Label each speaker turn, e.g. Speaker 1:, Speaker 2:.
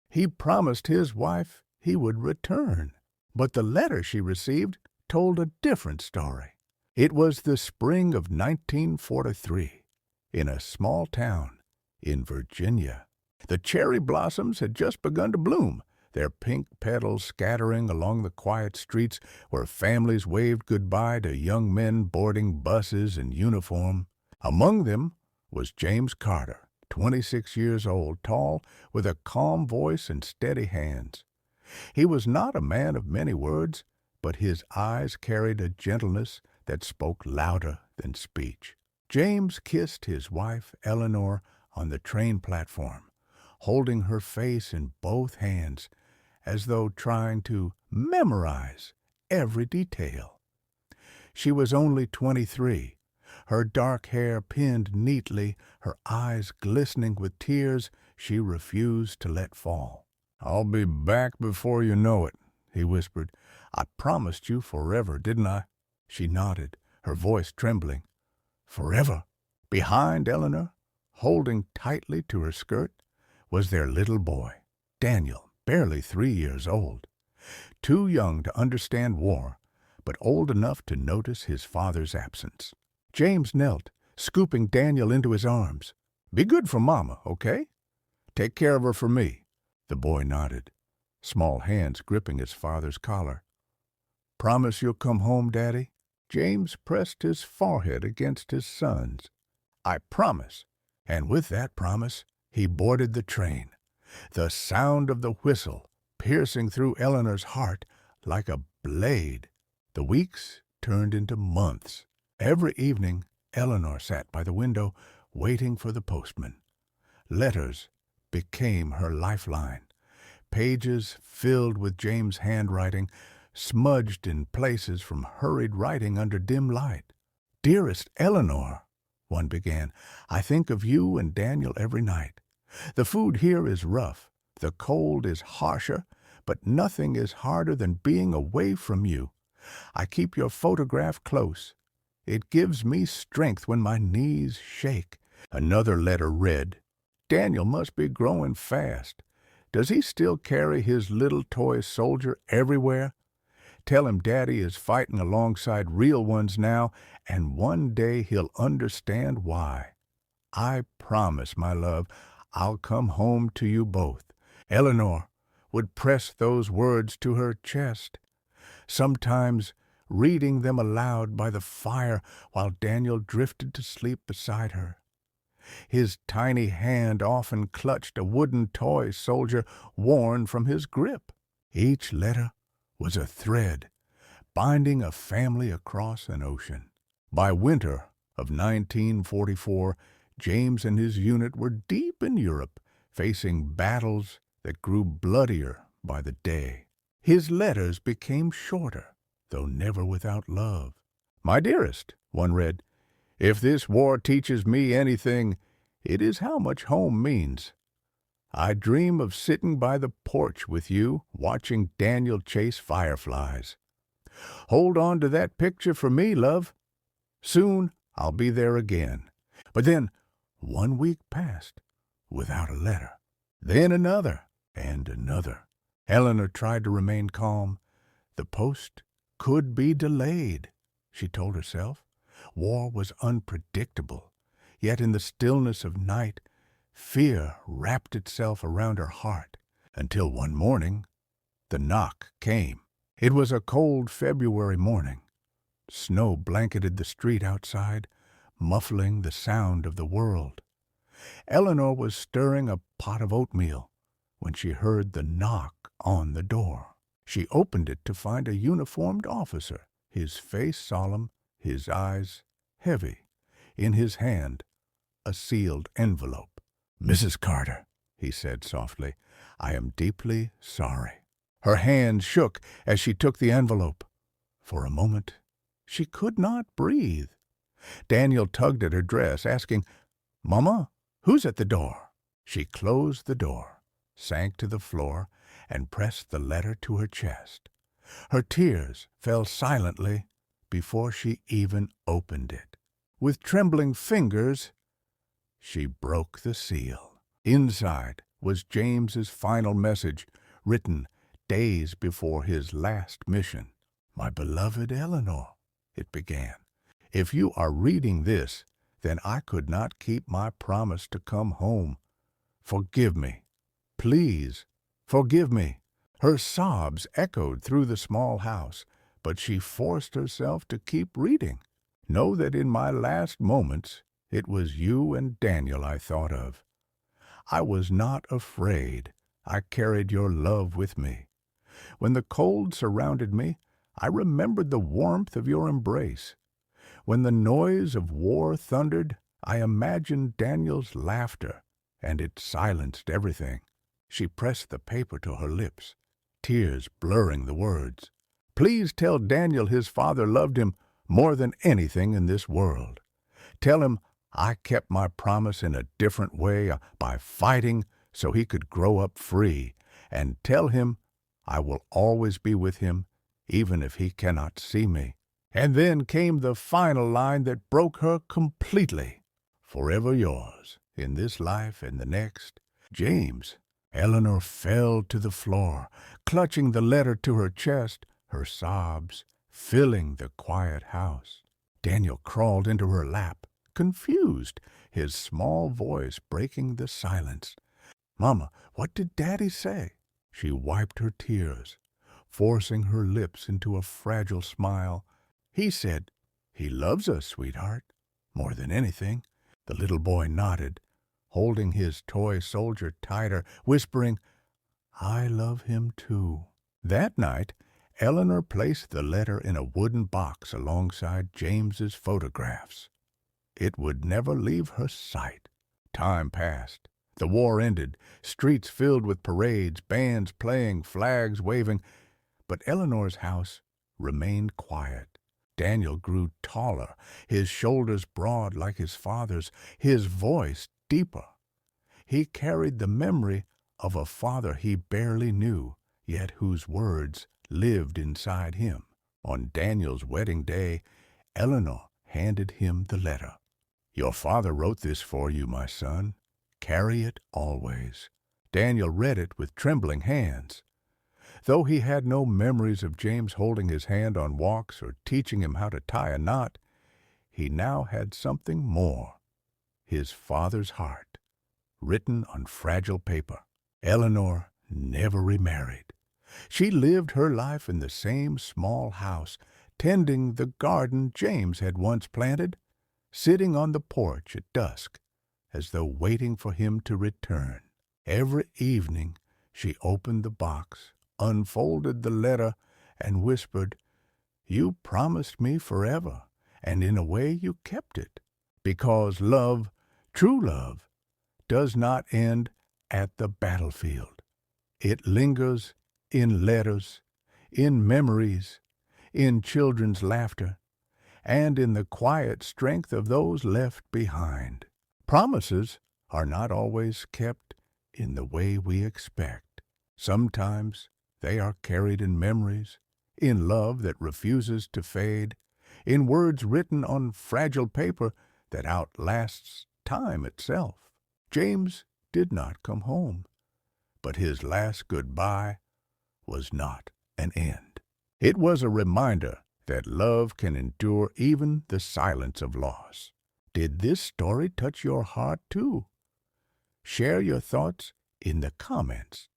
Speaker 1: He promised his wife he would return. But the letter she received told a different story. It was the spring of 1943, in a small town in Virginia. The cherry blossoms had just begun to bloom, their pink petals scattering along the quiet streets where families waved goodbye to young men boarding buses in uniform. Among them was James Carter, 26 years old, tall, with a calm voice and steady hands. He was not a man of many words, but his eyes carried a gentleness that spoke louder than speech. James kissed his wife, Eleanor, on the train platform, holding her face in both hands, as though trying to memorize every detail. She was only 23, her dark hair pinned neatly, her eyes glistening with tears she refused to let fall. "I'll be back before you know it," he whispered. "I promised you forever, didn't I?" She nodded, her voice trembling. Forever. Behind Eleanor, holding tightly to her skirt, was their little boy, Daniel, barely 3 years old. Too young to understand war, but old enough to notice his father's absence. James knelt, scooping Daniel into his arms. "Be good for Mama, okay? Take care of her for me." The boy nodded, small hands gripping his father's collar. "Promise you'll come home, Daddy?" James pressed his forehead against his son's. "I promise." And with that promise, he boarded the train, the sound of the whistle piercing through Eleanor's heart like a blade. The weeks turned into months. Every evening, Eleanor sat by the window, waiting for the postman. Letters became her lifeline. Pages filled with James' handwriting, smudged in places from hurried writing under dim light. "Dearest Eleanor," one began, "I think of you and Daniel every night. The food here is rough, the cold is harsher, but nothing is harder than being away from you. I keep your photograph close. It gives me strength when my knees shake." Another letter read, "Daniel must be growing fast. Does he still carry his little toy soldier everywhere? Tell him Daddy is fighting alongside real ones now, and one day he'll understand why. I promise, my love, I'll come home to you both." Eleanor would press those words to her chest, sometimes reading them aloud by the fire while Daniel drifted to sleep beside her. His tiny hand often clutched a wooden toy soldier worn from his grip. Each letter was a thread, binding a family across an ocean. By winter of 1944, James and his unit were deep in Europe, facing battles that grew bloodier by the day. His letters became shorter, though never without love. "My dearest," one read, "if this war teaches me anything, it is how much home means. I dream of sitting by the porch with you, watching Daniel chase fireflies. Hold on to that picture for me, love. Soon I'll be there again." But then 1 week passed without a letter. Then another and another. Eleanor tried to remain calm. The post could be delayed, she told herself. War was unpredictable, yet in the stillness of night, fear wrapped itself around her heart, until one morning the knock came. It was a cold February morning. Snow blanketed the street outside, muffling the sound of the world. Eleanor was stirring a pot of oatmeal when she heard the knock on the door. She opened it to find a uniformed officer, his face solemn, his eyes heavy. In his hand, a sealed envelope. "Mrs. Carter," he said softly, "I am deeply sorry." Her hand shook as she took the envelope. For a moment, she could not breathe. Daniel tugged at her dress, asking, "Mama, who's at the door?" She closed the door, sank to the floor, and pressed the letter to her chest. Her tears fell silently before she even opened it. With trembling fingers, she broke the seal. Inside was James's final message, written days before his last mission. "My beloved Eleanor," it began, "if you are reading this, then I could not keep my promise to come home. Forgive me. Please, forgive me." Her sobs echoed through the small house, but she forced herself to keep reading. "Know that in my last moments it was you and Daniel I thought of. I was not afraid. I carried your love with me. When the cold surrounded me, I remembered the warmth of your embrace. When the noise of war thundered, I imagined Daniel's laughter, and it silenced everything." She pressed the paper to her lips, tears blurring the words. "Please tell Daniel his father loved him more than anything in this world. Tell him I kept my promise in a different way, by fighting so he could grow up free. And tell him I will always be with him, even if he cannot see me." And then came the final line that broke her completely. "Forever yours, in this life and the next, James." Eleanor fell to the floor, clutching the letter to her chest, her sobs filling the quiet house. Daniel crawled into her lap, confused, his small voice breaking the silence. "Mama, what did Daddy say?" She wiped her tears, forcing her lips into a fragile smile. "He said he loves us, sweetheart, more than anything." The little boy nodded, holding his toy soldier tighter, whispering, "I love him too." That night, Eleanor placed the letter in a wooden box alongside James's photographs. It would never leave her sight. Time passed. The war ended, streets filled with parades, bands playing, flags waving. But Eleanor's house remained quiet. Daniel grew taller, his shoulders broad like his father's, his voice deeper. He carried the memory of a father he barely knew, yet whose words lived inside him. On Daniel's wedding day, Eleanor handed him the letter. "Your father wrote this for you, my son. Carry it always." Daniel read it with trembling hands. Though he had no memories of James holding his hand on walks or teaching him how to tie a knot, he now had something more: his father's heart, written on fragile paper. Eleanor never remarried. She lived her life in the same small house, tending the garden James had once planted, sitting on the porch at dusk, as though waiting for him to return. Every evening she opened the box, unfolded the letter, and whispered, "You promised me forever, and in a way you kept it, because love, true love, does not end at the battlefield. It lingers in letters, in memories, in children's laughter, and in the quiet strength of those left behind. Promises are not always kept in the way we expect. Sometimes they are carried in memories, in love that refuses to fade, in words written on fragile paper that outlasts time itself." James did not come home, but his last goodbye was not an end. It was a reminder that love can endure even the silence of loss. Did this story touch your heart too? Share your thoughts in the comments.